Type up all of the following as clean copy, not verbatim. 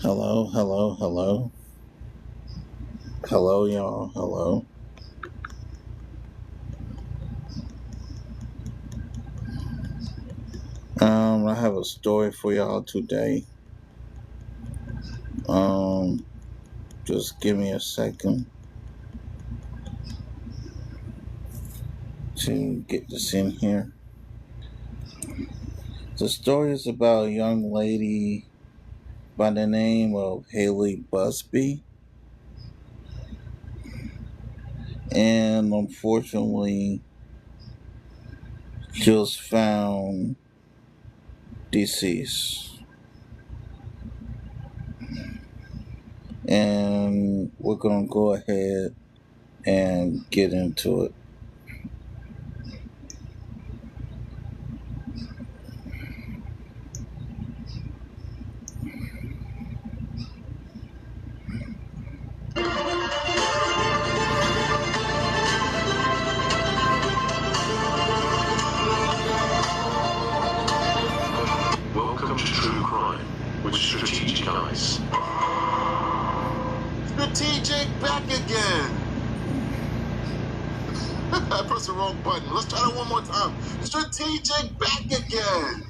Hello, hello, hello. Hello, y'all. Hello. I have a story for y'all today. Um, just give me a second to get this in here. The story is about a young lady by the name of Hailey Buzbee. And unfortunately, she was found deceased. And we're going to go ahead and get into it. Welcome to True Crime with Strategic Eyes. Strategic back again. I pressed the wrong button. Let's try that one more time. Strategic back again.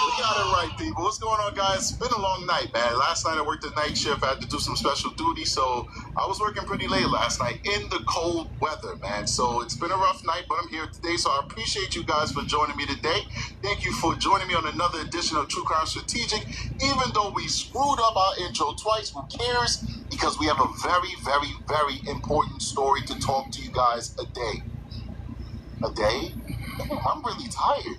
We got it right, people. What's going on, guys? It's been a long night, man. Last night I worked a night shift. I had to do some special duty, so I was working pretty late last night in the cold weather, man. So it's been a rough night, but I'm here today, so I appreciate you guys for joining me today. Thank you for joining me on another edition of True Crime Strategic. Even though we screwed up our intro twice, who cares? Because we have a very, very, very important story to talk to you guys a day. A day? I'm really tired.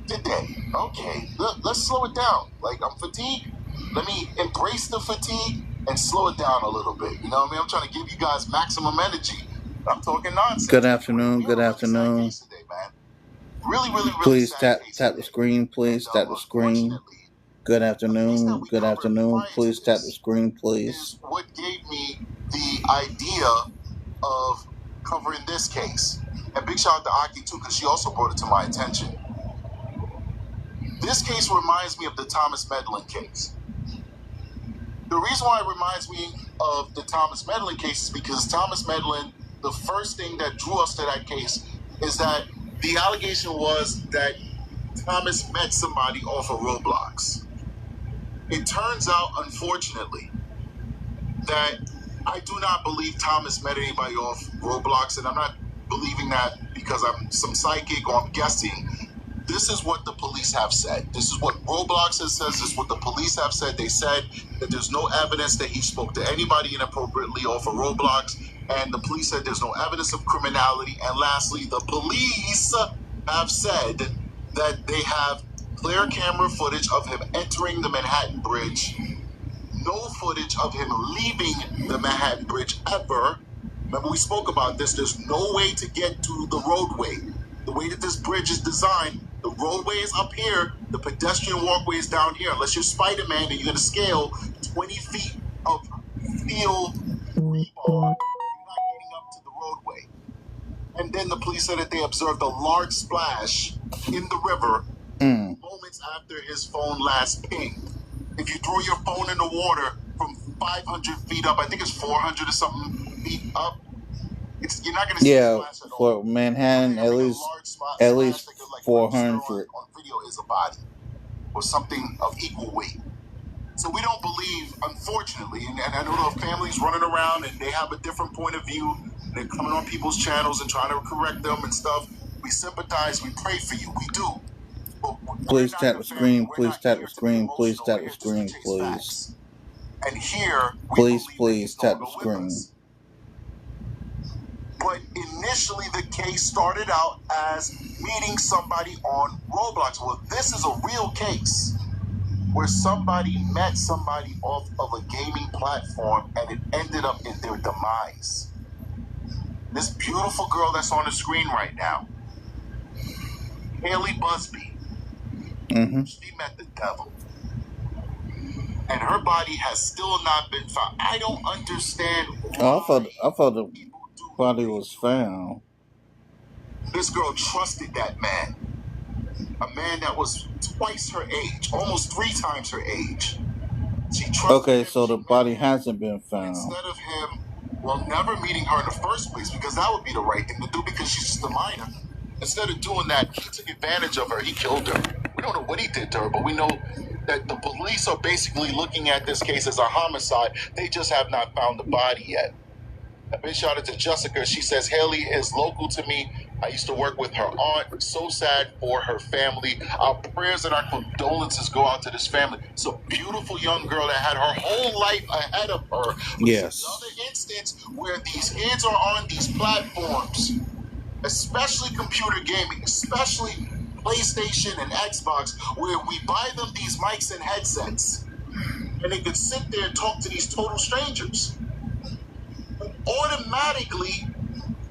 Today. Okay, let's slow it down. Like, I'm fatigued. Let me embrace the fatigue and slow it down a little bit. You know what I mean? I'm trying to give you guys maximum energy. I'm talking nonsense. Good afternoon. We have Good a really sad afternoon. case today, man. Really Please sad case tap the today. screen, please. And, Tap the screen. unfortunately, Good the case that afternoon. we Good covered afternoon. prior to Please tap the this screen, please. is what gave me the idea of covering this case. And big shout out to Aki, too, because she also brought it to my attention. This case reminds me of the Thomas Medlin case. The reason why it reminds me of the Thomas Medlin case is because Thomas Medlin, the first thing that drew us to that case is that the allegation was that Thomas met somebody off of Roblox. It turns out, unfortunately, that I do not believe Thomas met anybody off Roblox, and I'm not believing that because I'm some psychic or I'm guessing. This is what the police have said. This is what Roblox says. This is what the police have said. They said that there's no evidence that he spoke to anybody inappropriately off of Roblox. And the police said there's no evidence of criminality. And lastly, the police have said that they have clear camera footage of him entering the Manhattan Bridge. No footage of him leaving the Manhattan Bridge ever. Remember, we spoke about this. There's no way to get to the roadway. The way that this bridge is designed, the roadway is up here, the pedestrian walkway is down here. Unless you're Spider-Man and you're going to scale 20 feet of steel rebar, you're not getting up to the roadway. And then the police said that they observed a large splash in the river moments after his phone last pinged. If you throw your phone in the water from 500 feet up, I think it's 400 or something feet up, you're not going to see a splash at all. For Manhattan, at least Splash that could, like, register 400. on video is a body or something of equal weight. So we don't believe, unfortunately, and I know there are families running around and they have a different point of view. They're coming on people's channels and trying to correct them and stuff. We sympathize. We pray for you. We do. Please tap the screen. Please tap the screen. Please tap the screen, please. And here, Please tap the screen. But initially, the case started out as meeting somebody on Roblox. Well, this is a real case where somebody met somebody off of a gaming platform and it ended up in their demise. This beautiful girl that's on the screen right now, Hailey Buzbee, she met the devil. And her body has still not been found. I don't understand why. I thought the body was found. This girl trusted that man. a man that was twice her age, almost 3 times her age. She trusted Okay, him. so the body hasn't been found. Instead of him, well, never meeting her in the first place, because that would be the right thing to do because she's just a minor. Instead of doing that, he took advantage of her. He killed her. We don't know what he did to her, but we know that the police are basically looking at this case as a homicide. They just have not found the body yet. A big shout out to Jessica. She says, Hailey is local to me. I used to work with her aunt. So sad for her family. Our prayers and our condolences go out to this family. It's a beautiful young girl that had her whole life ahead of her. But Yes. it's another instance where these kids are on these platforms, especially computer gaming, especially PlayStation and Xbox, where we buy them these mics and headsets, and they could sit there and talk to these total strangers. Automatically,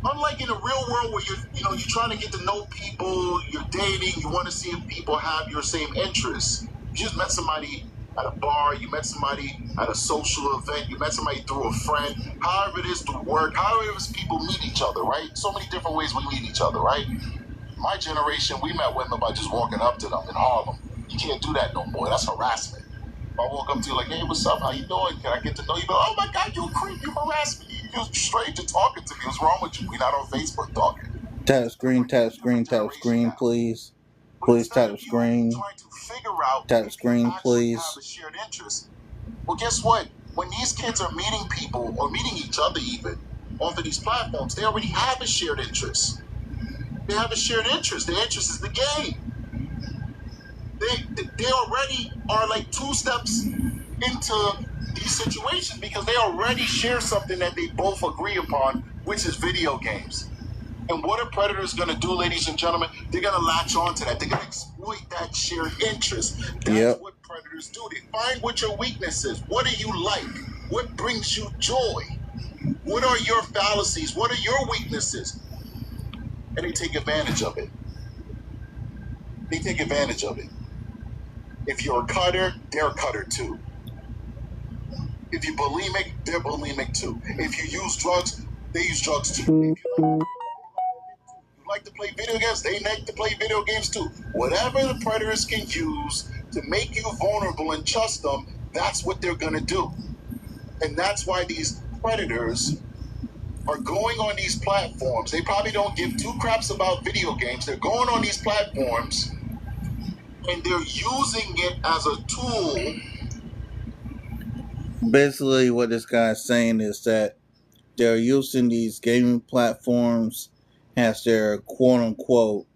unlike in the real world where you're trying to get to know people, you're dating, you want to see if people have your same interests. You just met somebody at a bar, you met somebody at a social event, you met somebody through a friend, however it is through work, however it is people meet each other, right? So many different ways we meet each other, right? My generation, we met women by just walking up to them in Harlem. You can't do that no more. That's harassment. If I walk up to you like, hey, what's up? How you doing? Can I get to know you? But, oh my God, you a creep. You harassed me. You're a stranger talking to me. What's wrong with you? We're not on Facebook talking. Tap screen, tap screen, tap screen, please. Please tap screen. Trying to figure out Tap screen, please. have a shared interest. Well, guess what? When these kids are meeting people or meeting each other even off of these platforms, they already have a shared interest. They have a shared interest. Their interest is the game. They already are like 2 steps into these situations because they already share something that they both agree upon, which is video games. And what are predators going to do, ladies and gentlemen? They're going to latch on to that. They're going to exploit that shared interest. That's what predators do. They find what your weakness is. What do you like? What brings you joy? What are your fallacies? What are your weaknesses? And they take advantage of it. They take advantage of it. If you're a cutter, they're a cutter too. If you're bulimic, they're bulimic too. If you use drugs, they use drugs too. If you like to play video games, they like to play video games too. Whatever the predators can use to make you vulnerable and trust them, that's what they're going to do. And that's why these predators are going on these platforms. They probably don't give 2 craps about video games. They're going on these platforms and they're using it as a tool. Basically, what this guy's saying is that they're using these gaming platforms as their quote-unquote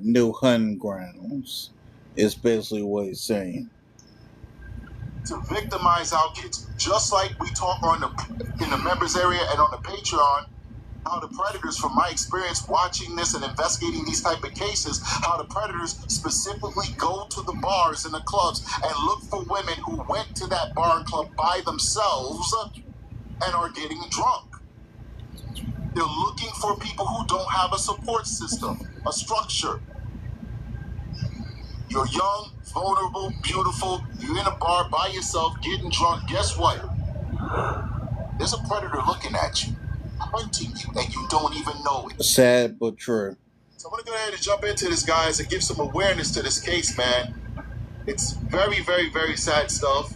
new hunting grounds. Is basically what he's saying. To victimize our kids, just like we talk in the members area and on the Patreon, how the predators, from my experience watching this and investigating these type of cases, how the predators specifically go to the bars and the clubs and look for women who went to that bar and club by themselves and are getting drunk. They're looking for people who don't have a support system, a structure. You're young, vulnerable, beautiful, you're in a bar by yourself, getting drunk. Guess what? There's a predator looking at you, hunting you, and you don't even know it. Sad but true. So I'm going to go ahead and jump into this, guys, and give some awareness to this case, man. It's very, very, very sad stuff.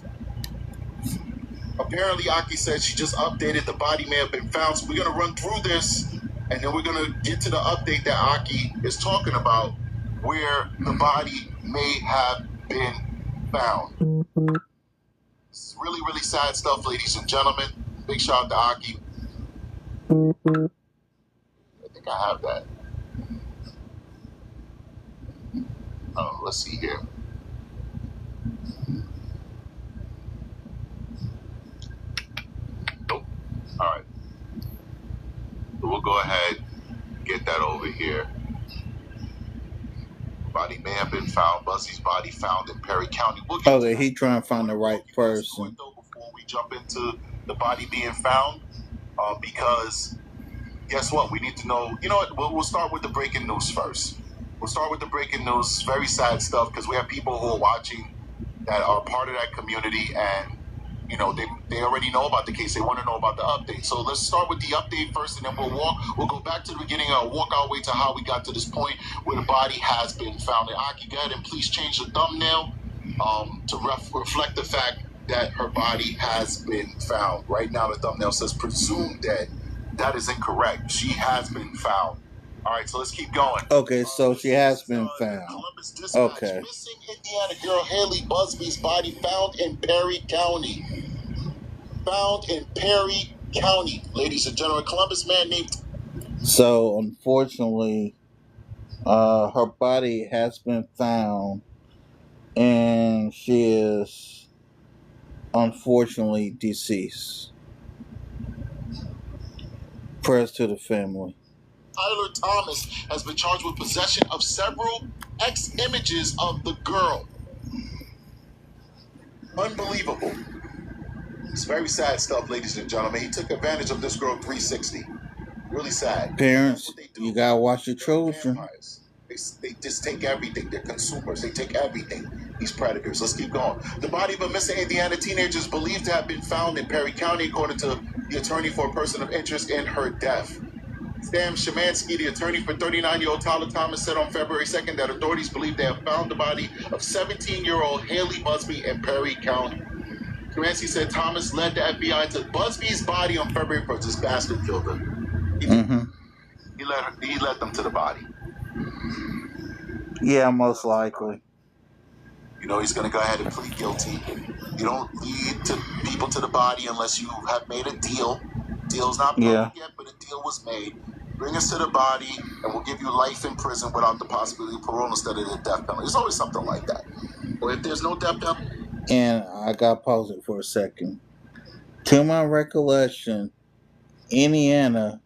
Apparently, Aki said she just updated the body may have been found. So we're going to run through this, and then we're going to get to the update that Aki is talking about, where the body may have been found. It's really, really sad stuff, ladies and gentlemen. Big shout out to Aki. I think I have that. Let's see here. Nope. All right. So we'll go ahead and get that over here. Body may have been found. Buzbee's body found in Perry County. Okay, he trying to find the right person. Before we jump into the body being found, because guess what? We need to know. You know what? We'll start with the breaking news first. We'll start with the breaking news. Very sad stuff because we have people who are watching that are part of that community, and You know, they already know about the case. They want to know about the update. So let's start with the update first, and then we'll go back to the beginning and walk our way to how we got to this point where the body has been found. And Aki, go ahead and please change the thumbnail to reflect the fact that her body has been found. Right now, the thumbnail says presumed dead. That is incorrect. She has been found. All right, so let's keep going. Okay, so she has been found. Columbus Dispatch. Okay. Missing Indiana girl Hailey Buzbee's body found in Perry County. Found in Perry County, ladies and gentlemen. Columbus man named. So unfortunately, her body has been found, and she is unfortunately deceased. Prayers to the family. Tyler Thomas has been charged with possession of several images of the girl. Unbelievable. It's very sad stuff, ladies and gentlemen. He took advantage of this girl 360. Really sad. Parents, you gotta watch your children. They just take everything. They're consumers. They take everything. These predators. Let's keep going. The body of a missing Indiana teenager is believed to have been found in Perry County, according to the attorney for a person of interest in her death. Sam Shemansky, the attorney for 39-year-old Tyler Thomas, said on February 2nd that authorities believe they have found the body of 17-year-old Hailey Buzbee in Perry County. Shemansky said Thomas led the FBI to Buzbee's body on February 1st. This bastard killed her. He led them to the body. Yeah, most likely. You know, he's going to go ahead and plead guilty. You don't lead people to the body unless you have made a deal. Deal's not perfect yet, but a deal was made. Bring us to the body, and we'll give you life in prison without the possibility of parole instead of the death penalty. There's always something like that. Or if there's no death penalty. And I got to pause it for a second. To my recollection, Indiana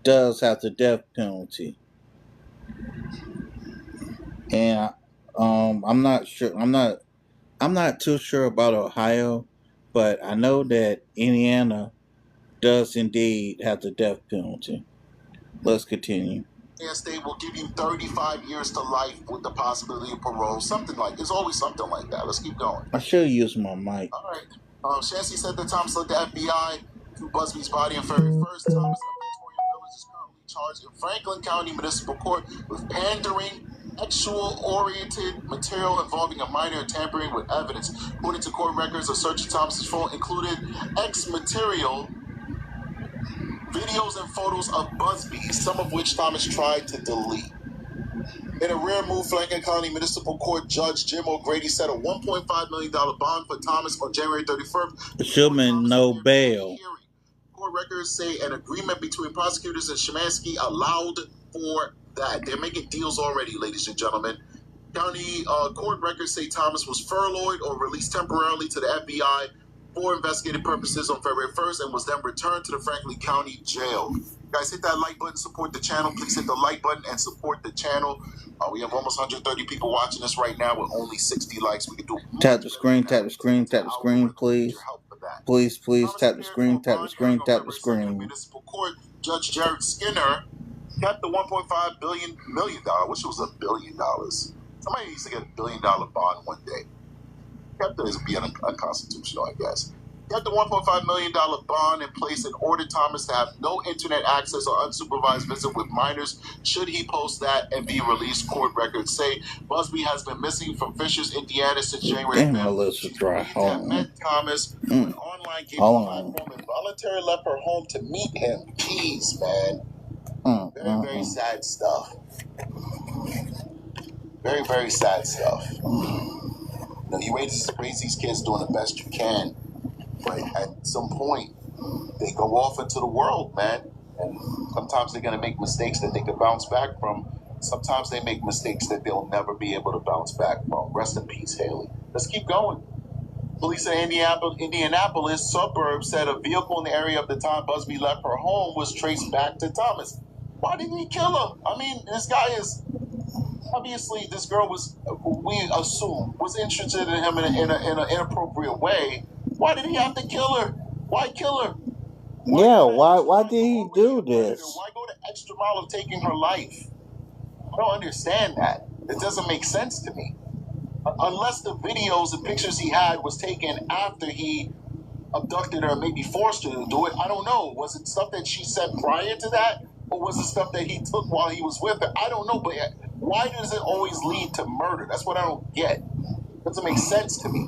does have the death penalty. And I'm not sure. I'm not too sure about Ohio, but I know that Indiana does indeed have the death penalty. Let's continue. State will give you 35 years to life with the possibility of parole. Something like, there's always something like that. Let's keep going. I should use my mic. All right. Shancy said that Thomas led the FBI to Buzbee's body on February 1st. Thomas of Victoria Village is currently charged in Franklin County Municipal Court with pandering, sexual-oriented material involving a minor and tampering with evidence. According to court records, a search of Thomas's phone included material, videos and photos of Buzbee, some of which Thomas tried to delete. In a rare move, Franklin County Municipal Court Judge Jim O'Grady set a $1.5 million bond for Thomas on January 31st. Shulman, no bail. Court records say an agreement between prosecutors and Shemansky allowed for that. They're making deals already, ladies and gentlemen. County court records say Thomas was furloughed or released temporarily to the FBI for investigative purposes on February 1st and was then returned to the Franklin County Jail. Guys, hit that like button, support the channel. Please hit the like button and support the channel. We have almost 130 people watching us right now with only 60 likes. We can do tap the screen, tap the screen, tap the screen, please. Please, please, tap the screen, tap the screen, tap the screen. Municipal Court Judge Jared Skinner kept the $1.5 million. I wish it was $1 billion. Somebody needs to get $1 billion bond one day. Kept it as being unconstitutional, I guess. Kept the $1.5 million bond in place and ordered Thomas to have no internet access or unsupervised visit with minors should he post that and be released. Court records say Buzbee has been missing from Fishers, Indiana since January 5th. Melissa dry. Met Thomas an online game platform and voluntarily left her home to meet him. Jeez, man. Very, very sad stuff. Very, very sad stuff. You know, you raise these kids doing the best you can, but at some point, they go off into the world, man. And sometimes they're going to make mistakes that they can bounce back from. Sometimes they make mistakes that they'll never be able to bounce back from. Rest in peace, Hailey. Let's keep going. Police in Indianapolis suburbs said a vehicle in the area of the time Buzbee left her home was traced back to Thomas. Why didn't he kill her? I mean, this guy is... Obviously, this girl was, we assume, was interested in him in an inappropriate way. Why did he have to kill her? Why kill her? Why did he do this? Why go the extra mile of taking her life? I don't understand that. It doesn't make sense to me. Unless the videos and pictures he had was taken after he abducted her and maybe forced her to do it. I don't know. Was it stuff that she said prior to that? Or was it stuff that he took while he was with her? I don't know. But why does it always lead to murder? That's what I don't get. It doesn't make sense to me.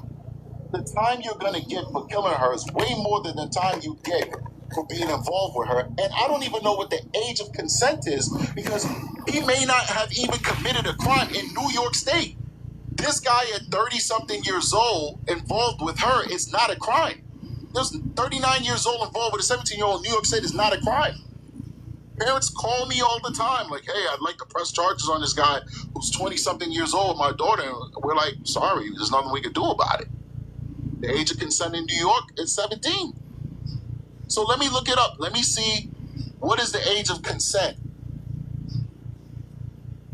The time you're going to get for killing her is way more than the time you get for being involved with her. And I don't even know what the age of consent is, because he may not have even committed a crime in New York State. This guy at 30-something years old involved with her is not a crime. There's 39 years old involved with a 17-year-old in New York State is not a crime. Parents call me all the time like, hey, I'd like to press charges on this guy who's 20-something years old, my daughter. And we're like, sorry, there's nothing we can do about it. The age of consent in New York is 17. So let me look it up. Let me see, what is the age of consent?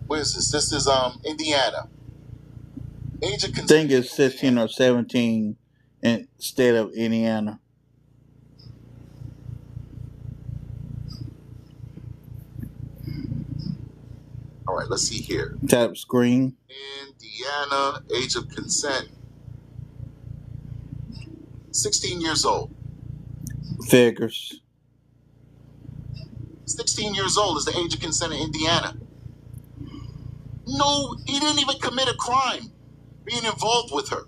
Where is this? This is Indiana. Age of consent. I think it's 16 or 17 in state of Indiana. All right, let's see here. Tap screen. Indiana, age of consent. 16 years old. Figures. 16 years old is the age of consent in Indiana. No, he didn't even commit a crime being involved with her.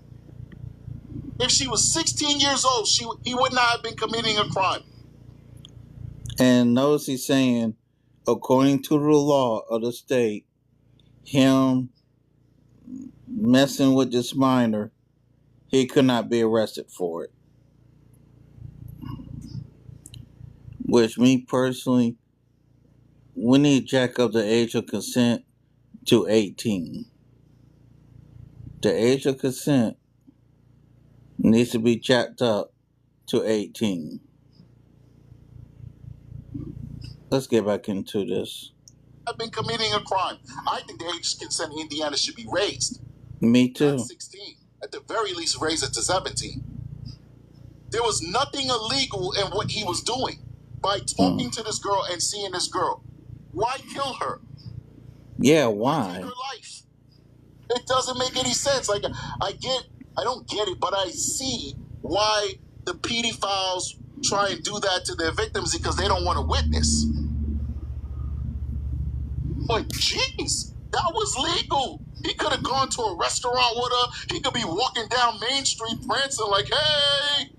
If she was 16 years old, he would not have been committing a crime. And notice he's saying, according to the law of the state, him messing with this minor, he could not be arrested for it. Which, me personally, we need to jack up the age of consent to 18. The age of consent needs to be jacked up to 18. Let's get back into this. I've been committing a crime. I think the age of consent in Indiana should be raised. Me too. Not 16. At the very least, raise it to 17. There was nothing illegal in what he was doing by talking to this girl and seeing this girl. Why kill her? Yeah, Why why? take her life? It doesn't make any sense. Like, I don't get it, but I see why the pedophiles try and do that to their victims, because they don't want to witness. But jeez, that was legal. He could have gone to a restaurant with her. He could be walking down Main Street prancing like, hey,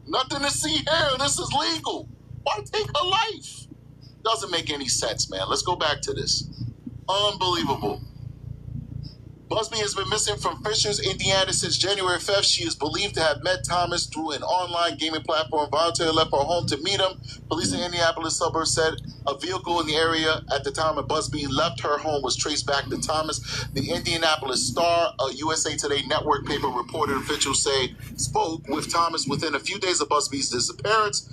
nothing to see here. This is legal. Why take her life? Doesn't make any sense, man. Let's go back to this. Unbelievable. Buzbee has been missing from Fishers, Indiana since January 5th. She is believed to have met Thomas through an online gaming platform. Voluntarily left her home to meet him. Police in Indianapolis suburbs said a vehicle in the area at the time of Buzbee left her home was traced back to Thomas. The Indianapolis Star, a USA Today network paper, reported officials say spoke with Thomas within a few days of Buzbee's disappearance.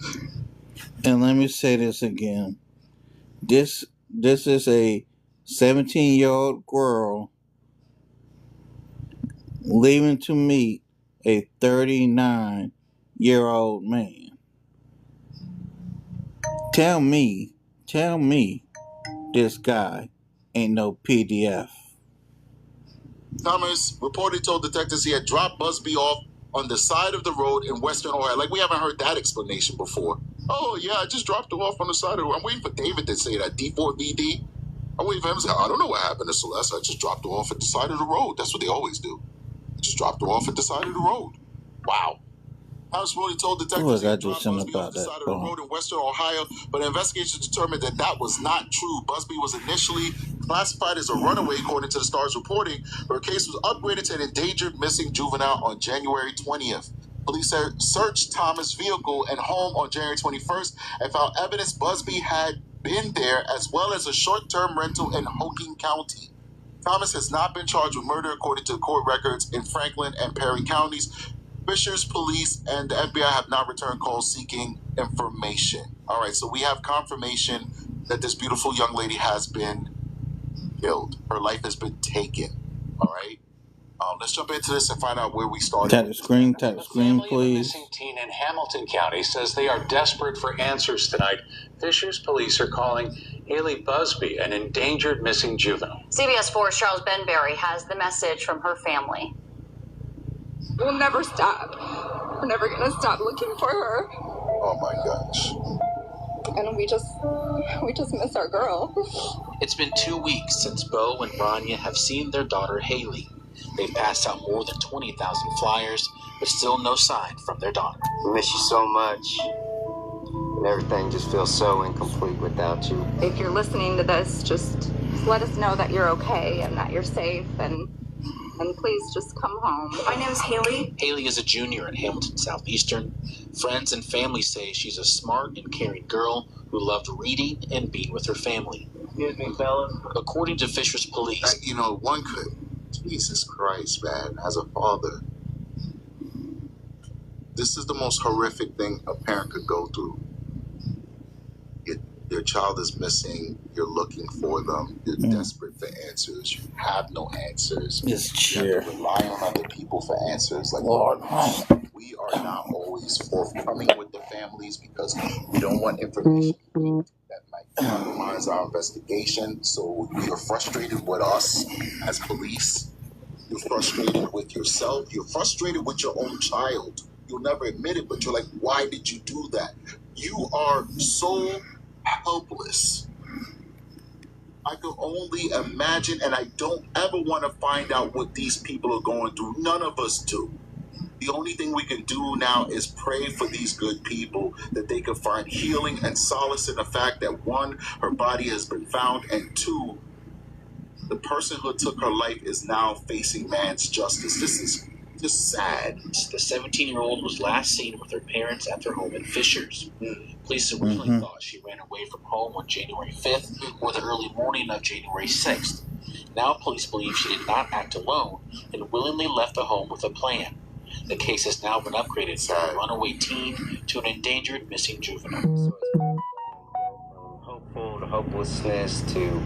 And let me say this again. This is a 17-year-old girl leaving to meet a 39-year-old man. Tell me this guy ain't no PDF. Thomas reportedly told detectives he had dropped Buzbee off on the side of the road in Western Ohio. Like, we haven't heard that explanation before. Oh, yeah, I just dropped her off on the side of the road. I'm waiting for David to say that, D4VD. I'm waiting for him to say, I don't know what happened to Celeste. I just dropped her off at the side of the road. That's what they always do. Just dropped her off at the side of the road. Wow. Thomas really told detectives he had dropped Buzbee off the side of the road in Western Ohio, but investigations determined that that was not true. Buzbee was initially classified as a runaway, according to the Star's reporting. Her case was upgraded to an endangered missing juvenile on January 20th. Police searched Thomas' vehicle and home on January 21st and found evidence Buzbee had been there, as well as a short-term rental in Hoking County. Thomas has not been charged with murder, according to court records in Franklin and Perry counties. Fishers police and the FBI have not returned calls seeking information. All right, so we have confirmation that this beautiful young lady has been killed. Her life has been taken. All right. Let's jump into this and find out where we started. Tap the screen, please. The missing teen in Hamilton County says they are desperate for answers tonight. Fishers police are calling Hailey Buzbee an endangered missing juvenile. CBS 4's Charles Benberry has the message from her family. We'll never stop. We're never gonna stop looking for her. Oh my gosh. And we just miss our girl. It's been 2 weeks since Bo and Rania have seen their daughter Hailey. They've passed out more than 20,000 flyers, but still no sign from their daughter. We miss you so much. And everything just feels so incomplete without you. If you're listening to this, just let us know that you're okay and that you're safe, and please just come home. My name is Hailey. Hailey is a junior at Hamilton Southeastern. Friends and family say she's a smart and caring girl who loved reading and being with her family. Excuse me, fellas. According to Fishers police, One could, Jesus Christ, man, as a father, this is the most horrific thing a parent could go through. Your child is missing, you're looking for them, you're desperate for answers, you have no answers. This You chair. have to rely on other people for answers. Like, Lord. we are not always forthcoming with the families because we don't want information that might compromise our investigation. So you're frustrated with us as police. You're frustrated with yourself. You're frustrated with your own child. You'll never admit it, but you're like, why did you do that? You are so helpless. I can only imagine, and I don't ever want to find out what these people are going through. None of us do. The only thing we can do now is pray for these good people that they can find healing and solace in the fact that, one, her body has been found, and two, the person who took her life is now facing man's justice. This is just sad. the 17-year-old was last seen with her parents at their home in Fishers. Police originally thought she ran away from home on January 5th or the early morning of January 6th. Now police believe she did not act alone and willingly left the home with a plan. The case has now been upgraded from a runaway teen to an endangered missing juvenile. So it's from hopeful to hopelessness to,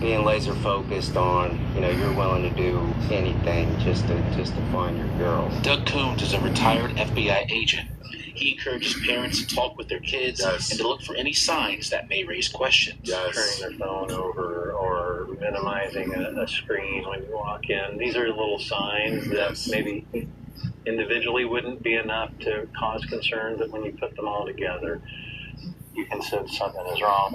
being laser focused on, you're willing to do anything just to find your girl. Doug Coons is a retired FBI agent. He encourages parents to talk with their kids and to look for any signs that may raise questions. Turning their phone over or minimizing a screen when you walk in. These are little signs that maybe individually wouldn't be enough to cause concern, but when you put them all together, you can sense something is wrong.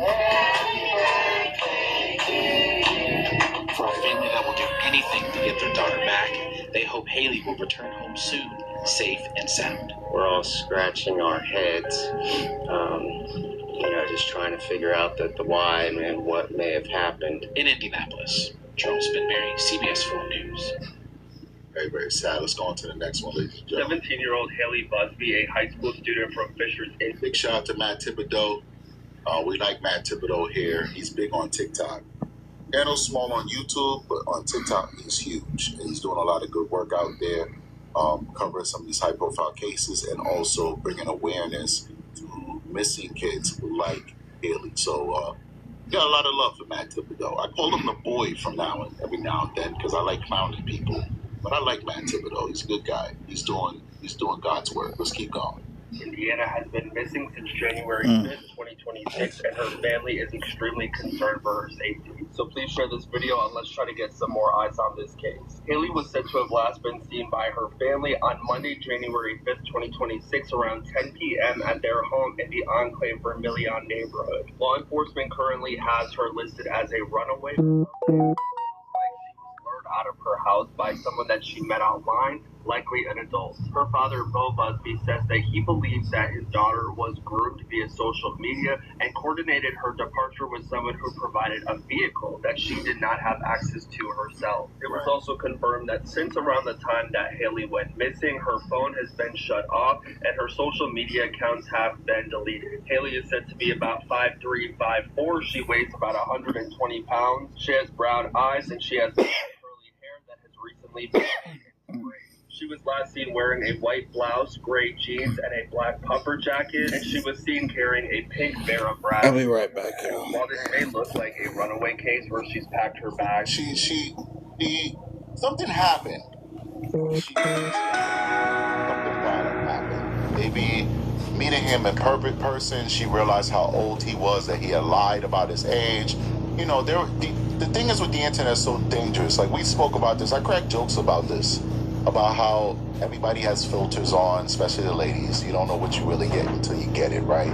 For a family that will do anything to get their daughter back, they hope Hailey will return home soon, safe and sound. We're all scratching our heads, just trying to figure out the why and what may have happened. In Indianapolis, Charles Benberry, CBS 4 News. Very, very sad. Let's go on to the next one, ladies and gentlemen. 17-year-old Hailey Buzbee, a high school student from Fishers. Big shout out to Matt Thibodeau. We like Matt Thibodeau here. He's big on TikTok. Channel's small on YouTube, but on TikTok he's huge. And he's doing a lot of good work out there, covering some of these high-profile cases and also bringing awareness to missing kids like Hailey. So, got a lot of love for Matt Thibodeau. I call him the boy from every now and then because I like clowning people. But I like Matt Thibodeau. He's a good guy. He's doing God's work. Let's keep going. Indiana has been missing since January 5th, 2026, and her family is extremely concerned for her safety. So please share this video and let's try to get some more eyes on this case. Hailey was said to have last been seen by her family on Monday, January 5th, 2026, around 10 p.m. at their home in the Enclave Vermilion neighborhood. Law enforcement currently has her listed as a runaway. Out of her house by someone that she met online, likely an adult. Her father, Bo Buzbee, says that he believes that his daughter was groomed via social media and coordinated her departure with someone who provided a vehicle that she did not have access to herself. It was also confirmed that since around the time that Hailey went missing, her phone has been shut off and her social media accounts have been deleted. Hailey is said to be about 5'3", 5'4". She weighs about 120 pounds. She has brown eyes and she has recently been gray. She was last seen wearing a white blouse, gray jeans, and a black puffer jacket, and she was seen carrying a pink Vera Bradley. I'll be right back, y'all. While this may look like a runaway case where she's packed her bag, something happened. Something violent happened. Maybe meeting him in perfect person, she realized how old he was, that he had lied about his age. The thing is with the internet is so dangerous. Like, we spoke about this. I crack jokes about this. about how everybody has filters on, especially the ladies. You don't know what you really get until you get it, right?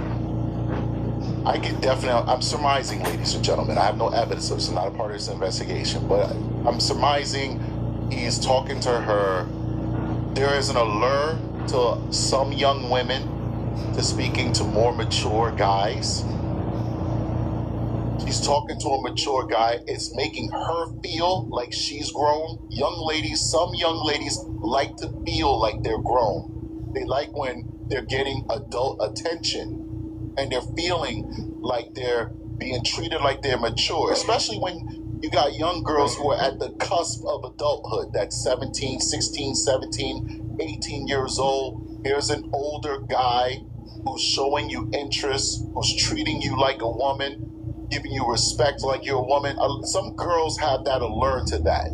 I can definitely, I'm surmising, ladies and gentlemen. I have no evidence of this. I'm not a part of this investigation, but I'm surmising he's talking to her. There is an allure to some young women to speaking to more mature guys. She's talking to a mature guy. It's making her feel like she's grown. Some young ladies like to feel like they're grown. They like when they're getting adult attention and they're feeling like they're being treated like they're mature, especially when you got young girls who are at the cusp of adulthood, that's 17, 16, 17, 18 years old. Here's an older guy who's showing you interest, who's treating you like a woman, giving you respect like you're a woman. Some girls have that allure to that.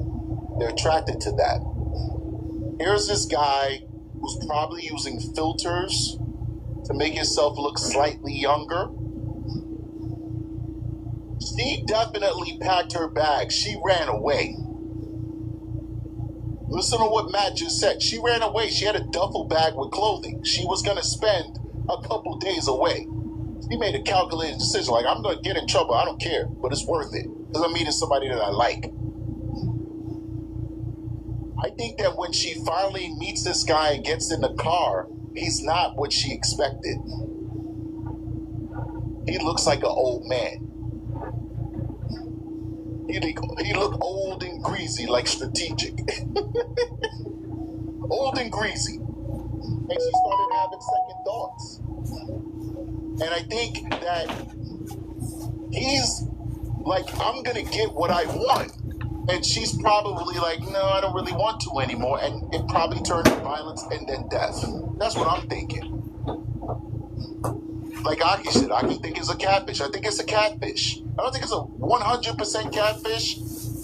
They're attracted to that. Here's this guy who's probably using filters to make himself look slightly younger. She definitely packed her bag. She ran away. Listen to what Matt just said. She ran away. She had a duffel bag with clothing. She was going to spend a couple days away. She made a calculated decision, like, I'm going to get in trouble. I don't care, but it's worth it because I'm meeting somebody that I like. I think that when she finally meets this guy and gets in the car, he's not what she expected. He looks like an old man. He looked old and greasy, like Strategic. Old and greasy. And she started having second thoughts. And I think that he's like, I'm going to get what I want. And she's probably like, no, I don't really want to anymore. And it probably turned to violence and then death. That's what I'm thinking. Like Aki said, Aki think it's a catfish. I think it's a catfish. I don't think it's a 100% catfish.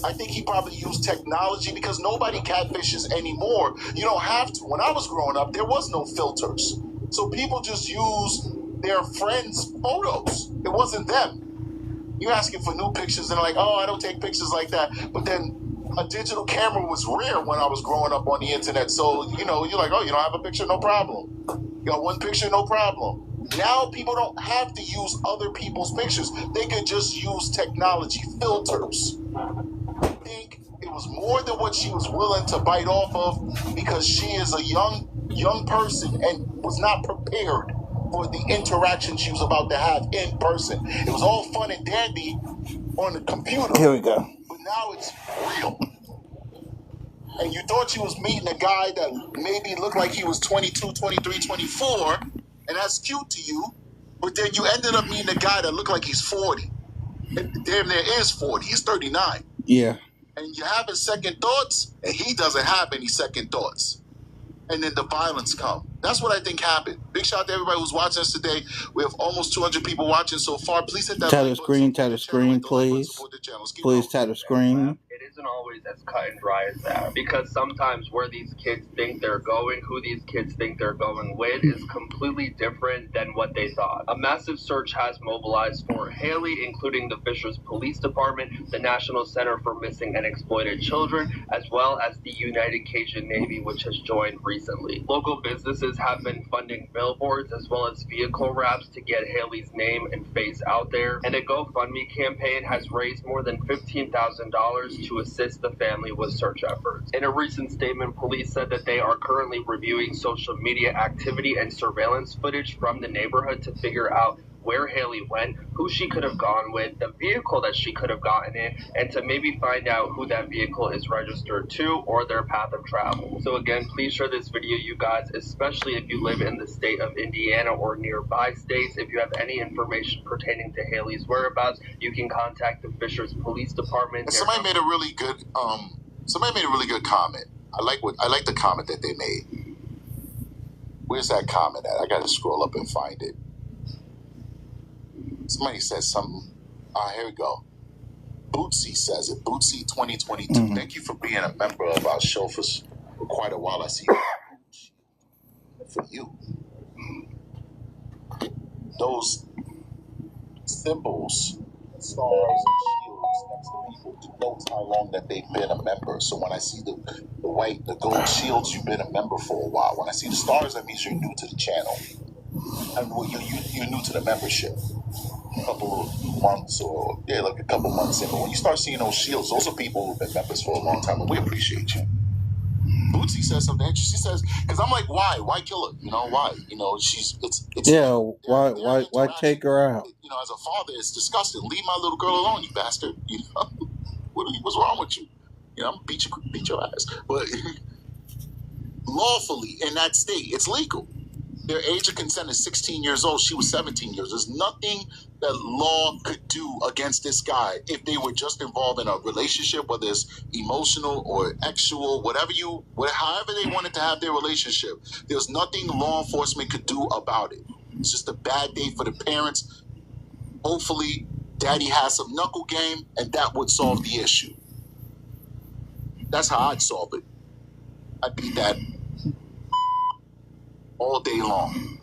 I think he probably used technology because nobody catfishes anymore. You don't have to. When I was growing up, there was no filters. So people just use their friends' photos. It wasn't them. You're asking for new pictures and like, oh, I don't take pictures like that. But then a digital camera was rare when I was growing up on the internet. So, you're like, oh, you don't have a picture? No problem. You got one picture? No problem. Now people don't have to use other people's pictures. They can just use technology, filters. I think it was more than what she was willing to bite off of because she is a young person and was not prepared for the interaction she was about to have in person. It was all fun and dandy on the computer. Here we go. But now it's real. And you thought you was meeting a guy that maybe looked like he was 22, 23, 24, and that's cute to you, but then you ended up meeting a guy that looked like he's 40. And damn near is 40. He's 39. Yeah. And you're having second thoughts, and he doesn't have any second thoughts. And then the violence comes. That's what I think happened. Big shout out to everybody who's watching us today. We have almost 200 people watching so far. Please hit that tap the screen, please. Please tap the screen. It isn't always as cut and dry as that, because sometimes where these kids think they're going, who these kids think they're going with, is completely different than what they thought. A massive search has mobilized for Hailey, including the Fishers Police Department, the National Center for Missing and Exploited Children, as well as the United Cajun Navy, which has joined recently. Local businesses have been funding billboards as well as vehicle wraps to get Hailey's name and face out there, and a GoFundMe campaign has raised more than $15,000 to assist the family with search efforts. In a recent statement, police said that they are currently reviewing social media activity and surveillance footage from the neighborhood to figure out where Hailey went, who she could have gone with, the vehicle that she could have gotten in, and to maybe find out who that vehicle is registered to or their path of travel. So again, please share this video, you guys, especially if you live in the state of Indiana or nearby states. If you have any information pertaining to Hailey's whereabouts, you can contact the Fishers Police Department. And somebody made a really good comment. I like the comment that they made. Where's that comment at? I gotta scroll up and find it. Somebody said something. Here we go. Buzbee says it. Buzbee 2022. Mm-hmm. Thank you for being a member of our show for quite a while. I see you. For you. Those symbols, stars, and shields next to people people denotes how long that they've been a member. So when I see the gold shields, you've been a member for a while. When I see the stars, that means you're new to the channel. And well, you're new to the membership. A couple of months like a couple months in. But when you start seeing those shields, those are people who've been members for a long time, and we appreciate you. Bootsy says something interesting. She says, because I'm like, why kill her? You know, why? You know, it's Yeah, why take her out? You know, as a father, it's disgusting. Leave my little girl alone, you bastard. You know, what's wrong with you? You know, I'm gonna beat your ass. But lawfully in that state, it's legal. Their age of consent is 16 years old. She was 17 years. There's nothing that law could do against this guy if they were just involved in a relationship, whether it's emotional or sexual, however they wanted to have their relationship. There's nothing law enforcement could do about it. It's just a bad day for the parents. Hopefully, daddy has some knuckle game, and that would solve the issue. That's how I'd solve it. I'd beat that all day long.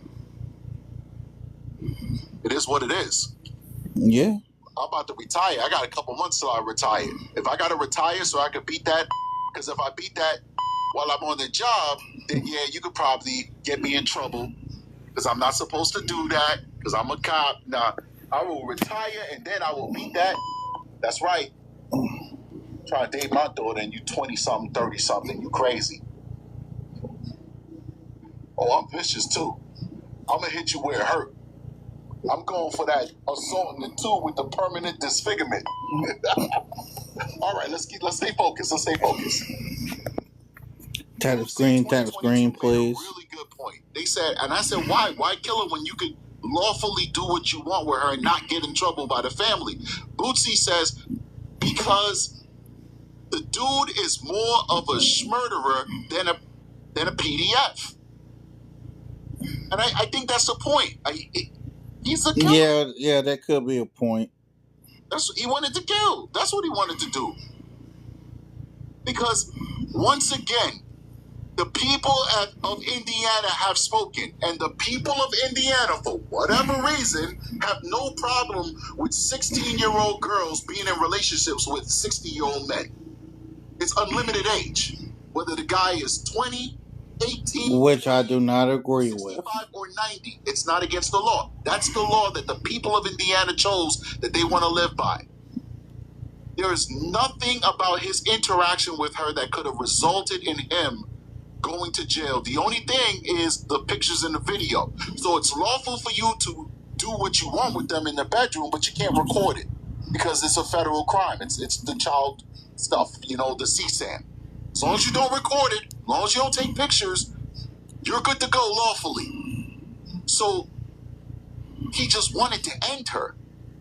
It is what it is. Yeah. I'm about to retire. I got a couple months till I retire. If I got to retire so I could beat that, because if I beat that while I'm on the job, then yeah, you could probably get me in trouble because I'm not supposed to do that because I'm a cop. Nah, I will retire and then I will beat that. That's right. Trying to date my daughter and you 20-something, 30-something. You crazy. Oh, I'm vicious too. I'm going to hit you where it hurt. I'm going for that assault in the 2 with the permanent disfigurement. All right, let's stay focused. Let's stay focused. Tap the screen, please. Really good point. They said, and I said, why? Why kill her when you could lawfully do what you want with her and not get in trouble by the family? Bootsy says, because the dude is more of a schmurderer than a PDF. And I think that's the point. He's a killer. Yeah, that could be a point. That's what he wanted to kill. That's what he wanted to do. Because once again, the people of Indiana have spoken, and the people of Indiana, for whatever reason, have no problem with 16-year-old girls being in relationships with 60-year-old men. It's unlimited age. Whether the guy is 20, 18, which I do not agree 65 with. or 90. It's not against the law. That's the law that the people of Indiana chose that they want to live by. There is nothing about his interaction with her that could have resulted in him going to jail. The only thing is the pictures in the video. So it's lawful for you to do what you want with them in the bedroom, but you can't record it because it's a federal crime. It's the child stuff, you know, the CSAM. As long as you don't record it, as long as you don't take pictures, you're good to go lawfully. So he just wanted to end her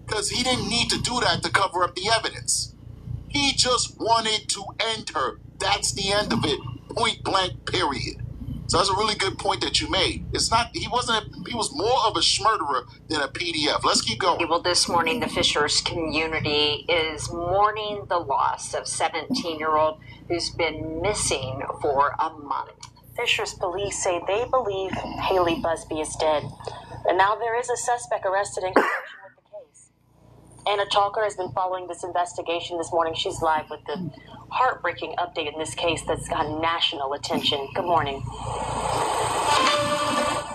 because he didn't need to do that to cover up the evidence. He just wanted to end her. That's the end of it. Point blank, period. So that's a really good point that you made. He was more of a schmurderer than a PDF. Let's keep going. Well, this morning, the Fishers community is mourning the loss of 17-year-old who's been missing for a month. Fishers police say they believe Hailey Buzbee is dead. And now there is a suspect arrested in connection with the case. Anna Chalker has been following this investigation this morning. She's live with the heartbreaking update in this case that's got national attention. Good morning.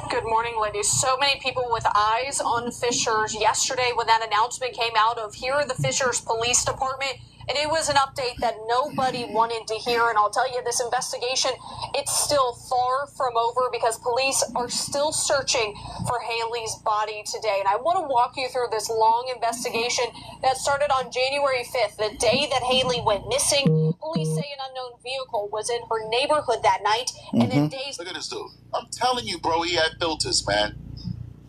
Good morning, ladies. So many people with eyes on Fishers yesterday when that announcement came out of here at the Fishers Police Department. And it was an update that nobody wanted to hear. And I'll tell you, this investigation, it's still far from over because police are still searching for Hailey's body today. And I want to walk you through this long investigation that started on January 5th, the day that Hailey went missing. Police say an unknown vehicle was in her neighborhood that night. And then days... Look at this dude. I'm telling you, bro, he had filters, man.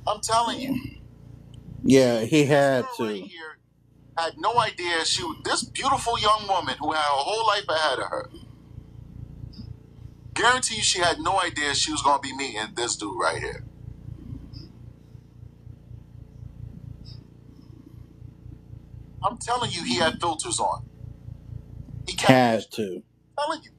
I'm telling you. Yeah, he had to. Right here, had no idea this beautiful young woman who had her whole life ahead of her. Guarantee you she had no idea she was going to be meeting this dude right here. I'm telling you, he had filters on. He had to. I'm telling you.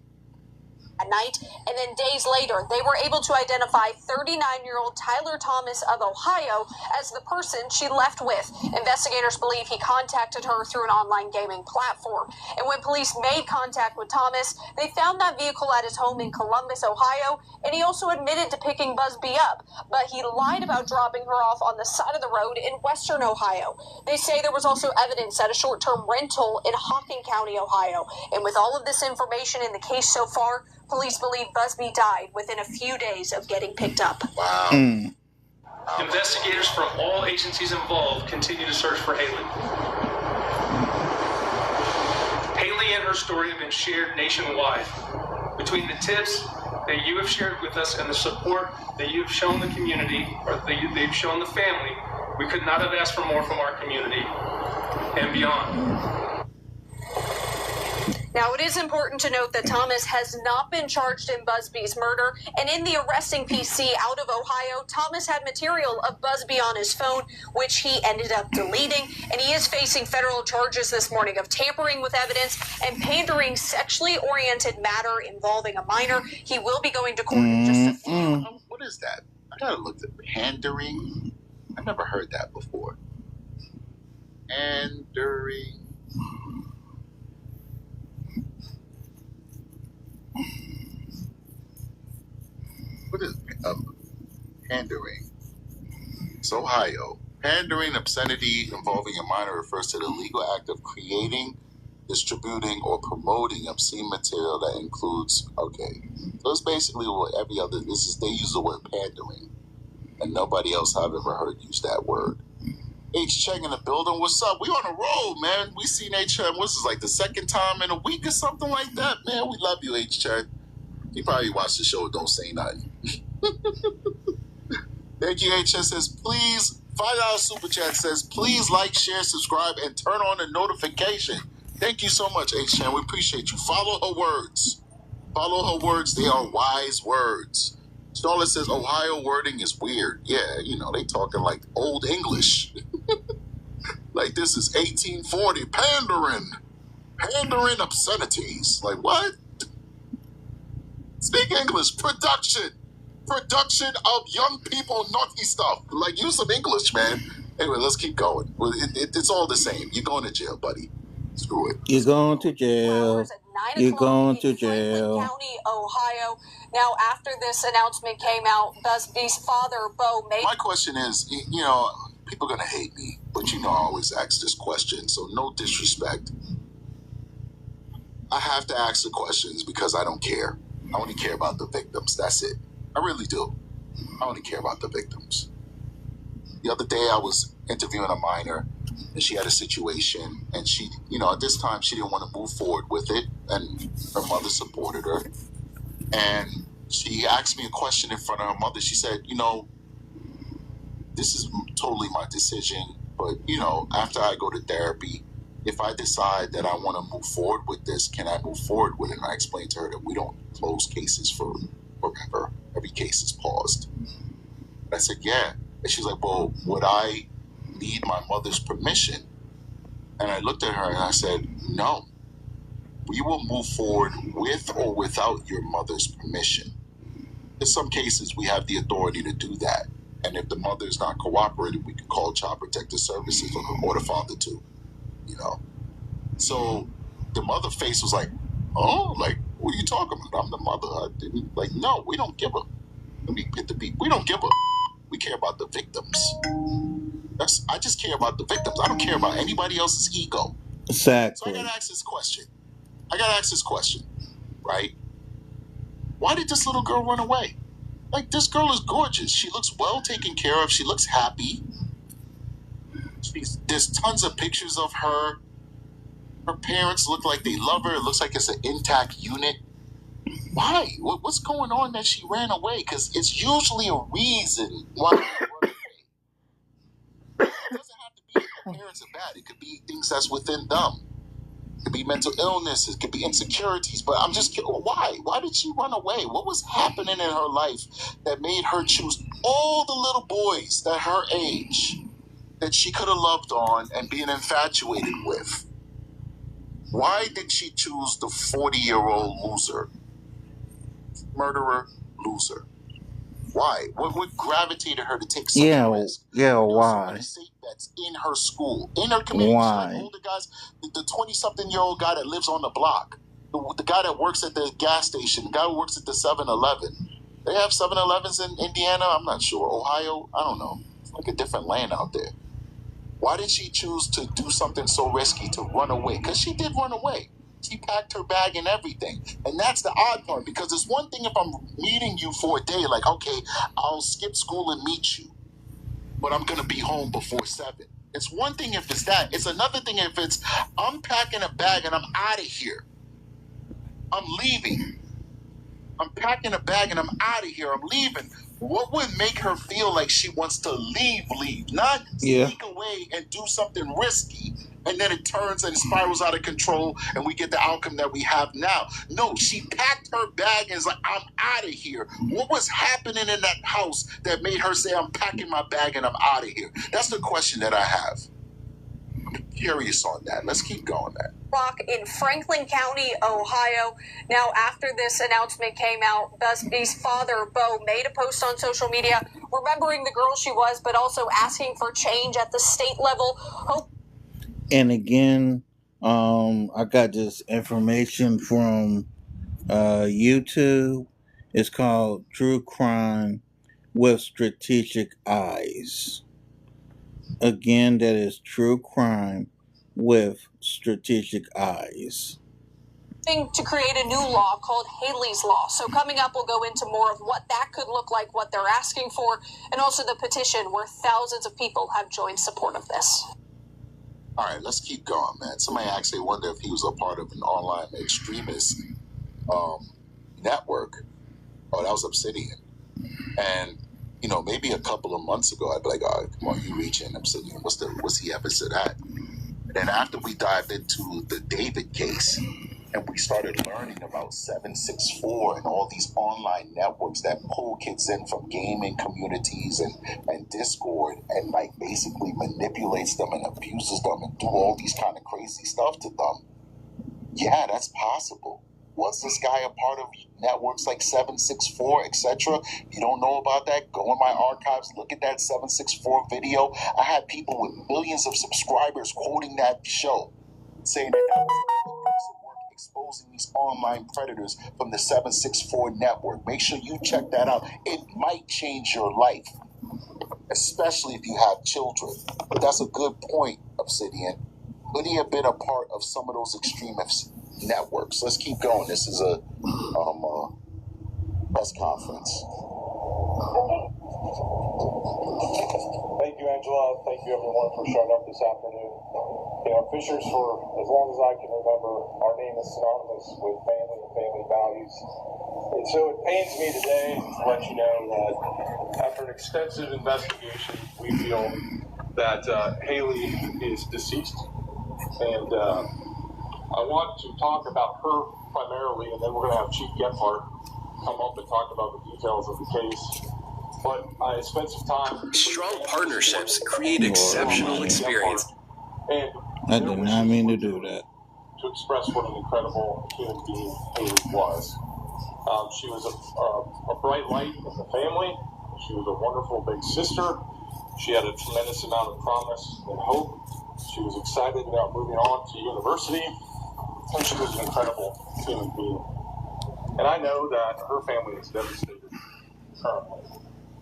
At night, and then days later, they were able to identify 39-year-old Tyler Thomas of Ohio as the person she left with. Investigators believe he contacted her through an online gaming platform. And when police made contact with Thomas, they found that vehicle at his home in Columbus, Ohio, and he also admitted to picking Buzbee up, but he lied about dropping her off on the side of the road in western Ohio. They say there was also evidence at a short-term rental in Hocking County, Ohio. And with all of this information in the case so far, police believe Buzbee died within a few days of getting picked up. Wow. Investigators from all agencies involved continue to search for Hailey. Hailey and her story have been shared nationwide. Between the tips that you have shared with us and the support that you have shown the community, or that they've shown the family, we could not have asked for more from our community and beyond. Now, it is important to note that Thomas has not been charged in Buzbee's murder, and in the arresting PC out of Ohio, Thomas had material of Buzbee on his phone, which he ended up deleting, and he is facing federal charges this morning of tampering with evidence and pandering sexually oriented matter involving a minor. He will be going to court in just a few. What is that? I gotta look at pandering. I never heard that before. Pandering. What is pandering? It's Ohio. Pandering, obscenity involving a minor refers to the legal act of creating, distributing, or promoting obscene material that includes. Okay, so it's basically what every other. This is they use the word pandering, and nobody else I've ever heard use that word. H Cheng in the building. What's up? We on the road, man. We seen H Cheng. What's this, like the second time in a week or something like that, man? We love you, H Cheng. You probably watch the show. Don't say nothing. Thank you, H Cheng says, please. $5 super chat says, please like, share, subscribe, and turn on the notification. Thank you so much, H Cheng. We appreciate you. Follow her words. Follow her words. They are wise words. Starlet says Ohio wording is weird. Yeah, you know, they talking like old English. Like this is 1840. Pandering obscenities. Like what? Speak English. Production of young people naughty stuff. Like use some English, man. Anyway, let's keep going. Well, it's all the same. You're going to jail, buddy. Screw it. You're going to jail. You're going to jail. County, Ohio. Now, after this announcement came out, Buzbee's father, Bo, made... My question is, you know, people are going to hate me, but you know I always ask this question, so no disrespect. I have to ask the questions because I don't care. I only care about the victims. That's it. I really do. I only care about the victims. The other day I was interviewing a minor, and she had a situation, and she, you know, at this time she didn't want to move forward with it, and her mother supported her. And she asked me a question in front of her mother. She said, you know, this is totally my decision, but, you know, after I go to therapy, if I decide that I want to move forward with this, can I move forward with it? And I explained to her that we don't close cases for forever. Every case is paused. And I said, yeah. And she's like, well, would I need my mother's permission? And I looked at her and I said, no. We will move forward with or without your mother's permission. In some cases, we have the authority to do that. And if the mother is not cooperating, we can call Child Protective Services or the father too, you know. So the mother face was like, oh, like, what are you talking about? I'm the mother. I didn't, like, no, we don't give a, let me hit the beat. We don't give a, we care about the victims. I just care about the victims. I don't care about anybody else's ego. Exactly. So I gotta ask this question, right? Why did this little girl run away? Like, this girl is gorgeous. She looks well taken care of. She looks happy. There's tons of pictures of her. Her parents look like they love her. It looks like it's an intact unit. Why? What's going on that she ran away? Because it's usually a reason why they run away. It doesn't have to be her parents are bad. It could be things that's within them. It could be mental illness. It could be insecurities. But I'm just kidding. Why? Why did she run away? What was happening in her life that made her choose all the little boys that her age that she could have loved on and being infatuated with? Why did she choose the 40-year-old loser? murderer, loser. Why? What gravitated her to take such a risk? Why? That's in her school, in her community. Why? Like all the guys, the 20-something-year-old guy that lives on the block, the guy that works at the gas station, the guy who works at the 7-Eleven. They have 7-Elevens in Indiana? I'm not sure. Ohio? I don't know. It's like a different land out there. Why did she choose to do something so risky, to run away? Because she did run away. She packed her bag and everything. And that's the odd part, because it's one thing if I'm meeting you for a day, like, okay, I'll skip school and meet you, but I'm going to be home before 7. It's one thing if it's that. It's another thing if it's, I'm packing a bag and I'm out of here. I'm leaving. I'm packing a bag and I'm out of here. I'm leaving. What would make her feel like she wants to leave? Not sneak away and do something risky, and then it turns and spirals out of control, and we get the outcome that we have now. No, she packed her bag and is like, I'm out of here. What was happening in that house that made her say, I'm packing my bag and I'm out of here? That's the question that I have. I'm curious on that. Let's keep going, man. Rock in Franklin County, Ohio. Now, after this announcement came out, Buzbee's father, Bo, made a post on social media remembering the girl she was, but also asking for change at the state level. And again, I got this information from YouTube. It's called True Crime with Strategic Eyes. Again, that is True Crime with Strategic Eyes. To create a new law called Hailey's Law. So coming up, we'll go into more of what that could look like, what they're asking for, and also the petition where thousands of people have joined support of this. All right, let's keep going, man. Somebody actually wondered if he was a part of an online extremist network. Oh, that was Obsidian. And, you know, maybe a couple of months ago, I'd be like, oh, come on, you reaching Obsidian. What's the episode at? And then after we dived into the David case, and we started learning about 764 and all these online networks that pull kids in from gaming communities and Discord and like basically manipulates them and abuses them and do all these kind of crazy stuff to them. Yeah, that's possible. Was this guy a part of networks like 764, etc.? If you don't know about that, go in my archives, look at that 764 video. I had people with millions of subscribers quoting that show, saying that was a piece of work exposing these online predators from the 764 network. Make sure you check that out. It might change your life, especially if you have children. But that's a good point, Obsidian. Could he have been a part of some of those extremist networks? Let's keep going. This is a press conference. Thank you, Angela. Thank you, everyone, for showing up this afternoon. You know, Fishers, for as long as I can remember, our name is synonymous with family and family values. And so it pains me today to let you know that after an extensive investigation, we feel that Hailey is deceased. And I want to talk about her primarily, and then we're going to have Chief Gephardt come up and talk about the details of the case. But I spent some time. Strong partnerships create exceptional experience. And I did not mean to do that. To express what an incredible human being Hailey was. She was a bright light in the family. She was a wonderful big sister. She had a tremendous amount of promise and hope. She was excited about moving on to university. And she was an incredible human being. And I know that her family is devastated currently.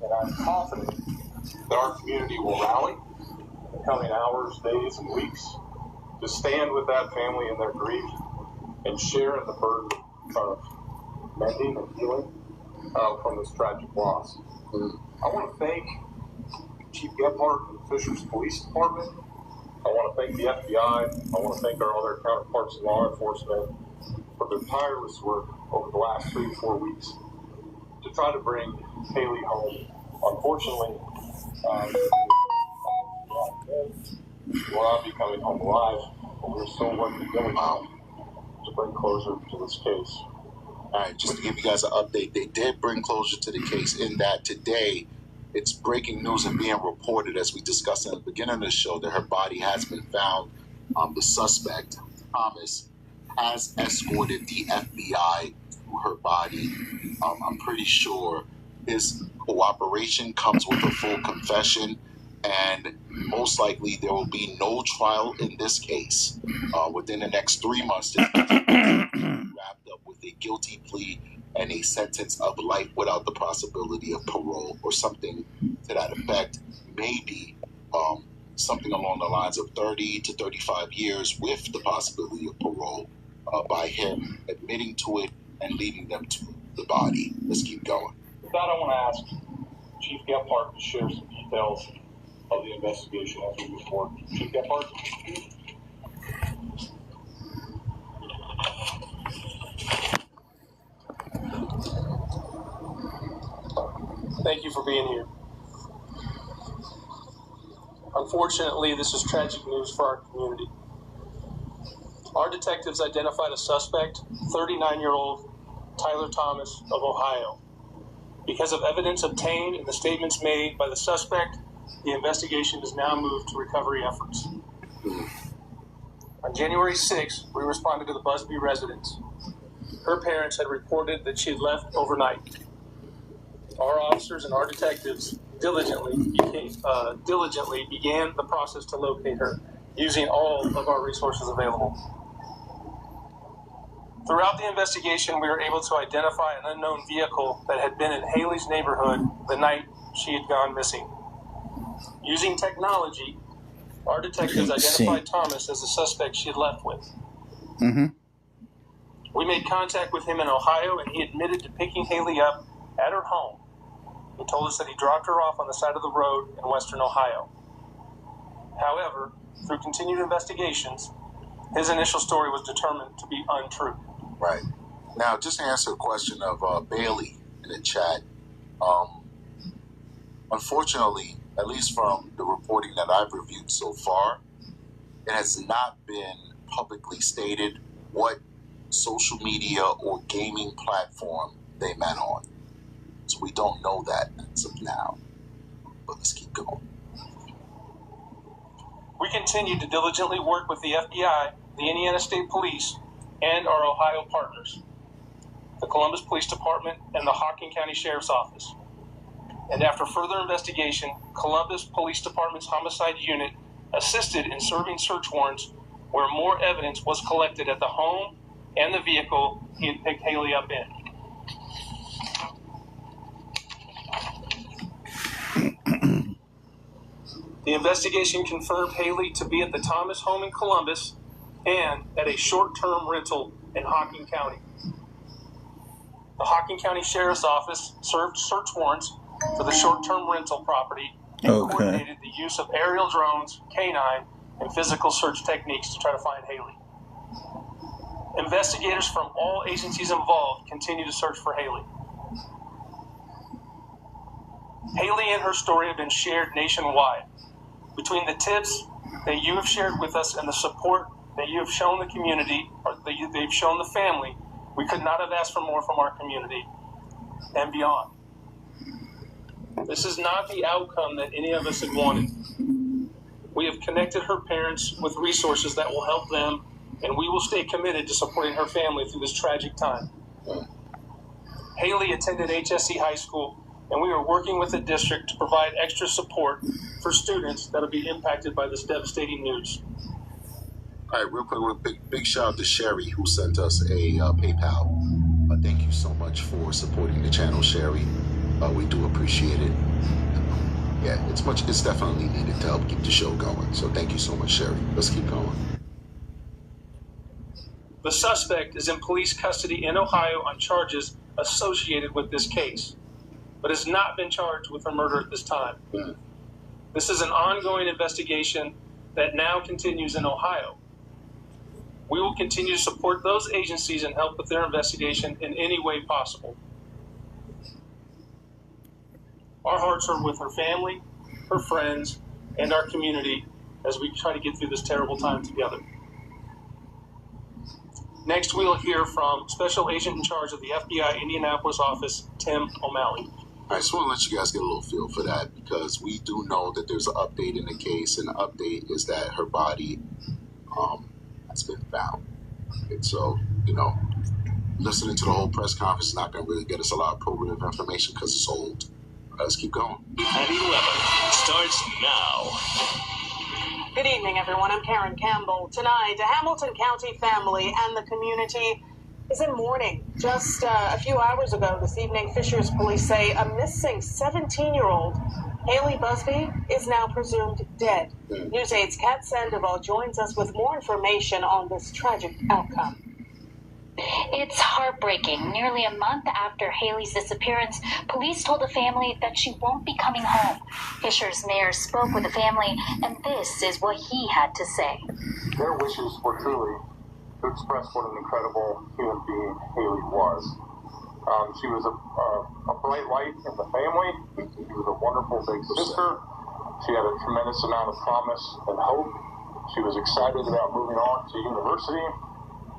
And I'm confident that our community will rally in the coming hours, days, and weeks to stand with that family in their grief and share in the burden of mending and healing from this tragic loss. I want to thank Chief Gephardt and the Fishers Police Department. I want to thank the FBI. I want to thank our other counterparts in law enforcement for their tireless work over the last 3 to 4 weeks to try to bring Hailey home. Unfortunately, she will not be coming home alive, but we're still working diligently to bring closure to this case. All right, just to give you guys an update, they did bring closure to the case in that today it's breaking news and being reported, as we discussed in the beginning of the show, that her body has been found. The suspect, Thomas, has escorted the FBI her body. I'm pretty sure his cooperation comes with a full confession, and most likely there will be no trial in this case within the next 3 months. This case will be wrapped up with a guilty plea and a sentence of life without the possibility of parole or something to that effect. Maybe something along the lines of 30 to 35 years with the possibility of parole by him admitting to it and leading them to the body. Let's keep going. With that, I want to ask Chief Gephardt to share some details of the investigation as we move forward. Chief Gephardt? Thank you for being here. Unfortunately, this is tragic news for our community. Our detectives identified a suspect, 39-year-old Tyler Thomas of Ohio. Because of evidence obtained and the statements made by the suspect, the investigation is now moved to recovery efforts. On January 6th, we responded to the Buzbee residence. Her parents had reported that she had left overnight. Our officers and our detectives diligently began the process to locate her, using all of our resources available. Throughout the investigation, we were able to identify an unknown vehicle that had been in Hailey's neighborhood the night she had gone missing. Using technology, our detectives identified Thomas as the suspect she had left with. We made contact with him in Ohio, and he admitted to picking Hailey up at her home. He told us that he dropped her off on the side of the road in western Ohio. However, through continued investigations, his initial story was determined to be untrue. Right. Now, just to answer a question of Bailey in the chat, unfortunately, at least from the reporting that I've reviewed so far, it has not been publicly stated what social media or gaming platform they met on. So we don't know that as of now. But let's keep going. We continue to diligently work with the FBI, the Indiana State Police, and our Ohio partners, the Columbus Police Department and the Hocking County Sheriff's Office. And after further investigation, Columbus Police Department's Homicide Unit assisted in serving search warrants where more evidence was collected at the home and the vehicle he had picked Hailey up in. The investigation confirmed Hailey to be at the Thomas home in Columbus and at a short-term rental in Hocking County. The Hocking County Sheriff's Office served search warrants for the short-term rental property and coordinated the use of aerial drones, canine, and physical search techniques to try to find Hailey. Investigators from all agencies involved continue to search for Hailey. Hailey and her story have been shared nationwide. Between the tips that you have shared with us and the support that you have shown the community, or that they've shown the family, we could not have asked for more from our community and beyond. This is not the outcome that any of us had wanted. We have connected her parents with resources that will help them, and we will stay committed to supporting her family through this tragic time. Hailey attended HSC High School, and we are working with the district to provide extra support for students that will be impacted by this devastating news. All right, real quick, big shout out to Sherry who sent us a PayPal. Thank you so much for supporting the channel, Sherry. We do appreciate it. Yeah, it's definitely needed to help keep the show going. So thank you so much, Sherry. Let's keep going. The suspect is in police custody in Ohio on charges associated with this case, but has not been charged with her murder at this time. This is an ongoing investigation that now continues in Ohio. We will continue to support those agencies and help with their investigation in any way possible. Our hearts are with her family, her friends, and our community as we try to get through this terrible time together. Next, we'll hear from Special Agent in charge of the FBI Indianapolis office, Tim O'Malley. I just want to let you guys get a little feel for that, because we do know that there's an update in the case, and the update is that her body has been found. And so, listening to the whole press conference is not going to really get us a lot of probative information because it's old. Let's keep going. At 11 starts now. Good evening, everyone. I'm Karen Campbell. Tonight, a Hamilton County family and the community is in mourning. Just a few hours ago this evening, Fishers police say a missing 17-year-old, Hailey Buzbee, is now presumed dead. NewsAid's Kat Sandoval joins us with more information on this tragic outcome. It's heartbreaking. Nearly a month after Hailey's disappearance, police told the family that she won't be coming home. Fishers mayor spoke with the family, and this is what he had to say. Their wishes were truly to express what an incredible human being Hailey was. She was a bright light in the family. She was a wonderful big sister. She had a tremendous amount of promise and hope. She was excited about moving on to university.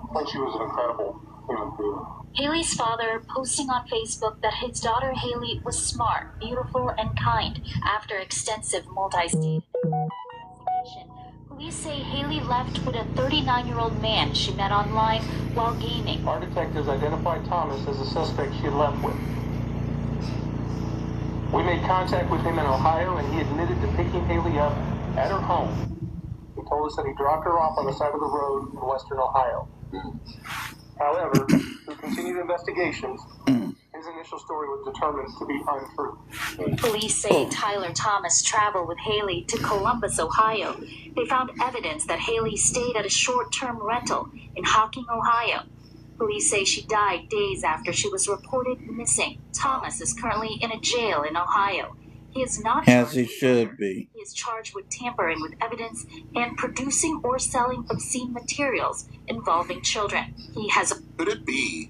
And she was an incredible human being. Hailey's father posting on Facebook that his daughter Hailey was smart, beautiful, and kind after extensive multi-state investigation. Police say Hailey left with a 39-year-old man she met online while gaming. Our detectives identified Thomas as the suspect she had left with. We made contact with him in Ohio, and he admitted to picking Hailey up at her home. He told us that he dropped her off on the side of the road in western Ohio. However, through continued investigations, his initial story was determined to be untrue. Police say Tyler Thomas traveled with Hailey to Columbus, Ohio. They found evidence that Hailey stayed at a short-term rental in Hocking, Ohio. Police say she died days after she was reported missing. Thomas is currently in a jail in Ohio. He is not as he should be. He is charged with tampering with evidence and producing or selling obscene materials involving children. He has a... Could it be?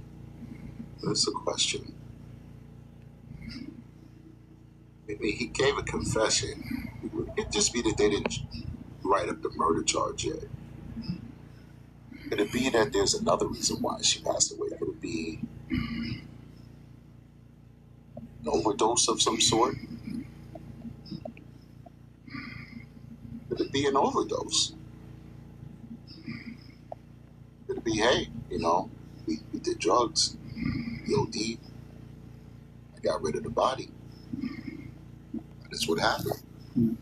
That's a question. Maybe he gave a confession. It could just be that they didn't write up the murder charge yet. Could it be that there's another reason why she passed away? Could it be an overdose of some sort? Could it be an overdose? Could it be, hey, we did drugs, the OD, I got rid of the body. That's what happened.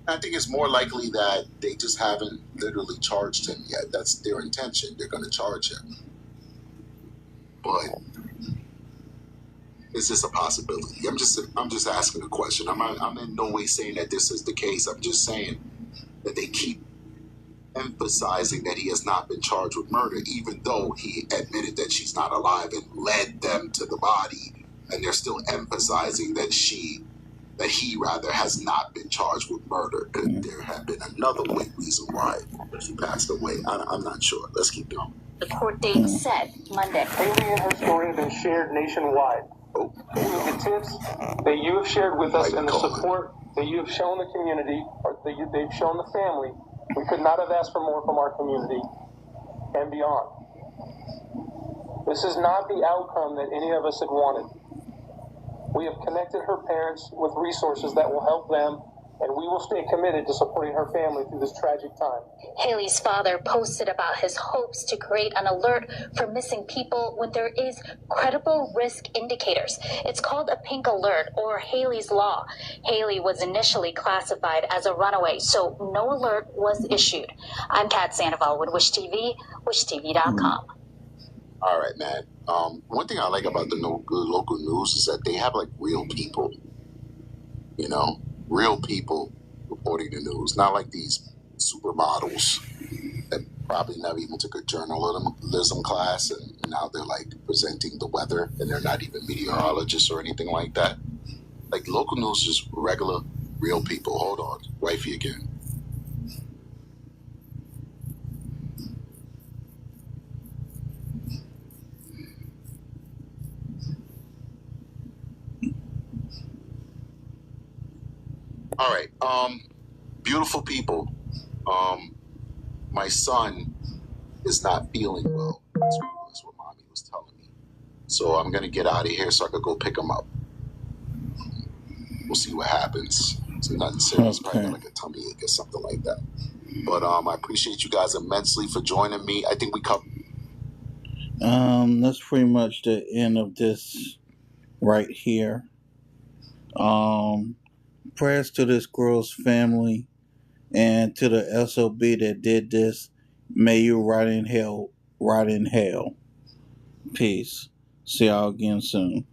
I think it's more likely that they just haven't literally charged him yet. That's their intention. They're going to charge him. But is this a possibility? I'm just asking a question. I'm in no way saying that this is the case. I'm just saying that they keep emphasizing that he has not been charged with murder, even though he admitted that she's not alive and led them to the body, and they're still emphasizing that he has not been charged with murder. Could there have been another reason why she passed away? I'm not sure. Let's keep going. The court date set Monday. Hailey and her story have been shared nationwide. The tips that you have shared with us and the support that you have shown the community, or that they've shown the family, we could not have asked for more from our community and beyond. This is not the outcome that any of us had wanted. We have connected her parents with resources that will help them, and we will stay committed to supporting her family through this tragic time. Hailey's father posted about his hopes to create an alert for missing people when there is credible risk indicators. It's called a pink alert, or Hailey's Law. Hailey was initially classified as a runaway, so no alert was issued. I'm Kat Sandoval with Wish TV, wishtv.com. All right, man. One thing I like about the local news is that they have real people, real people reporting the news, not like these supermodels that probably never even took a journalism class and now they're presenting the weather and they're not even meteorologists or anything like that. Local news is regular, real people. Hold on, wifey again. All right, beautiful people. My son is not feeling well. That's what mommy was telling me. So I'm gonna get out of here so I could go pick him up. We'll see what happens. It's nothing serious, probably got a tummy ache or something like that. But I appreciate you guys immensely for joining me. I think we covered. That's pretty much the end of this right here. Prayers to this girl's family and to the SOB that did this. May you rot in hell. Peace. See y'all again soon.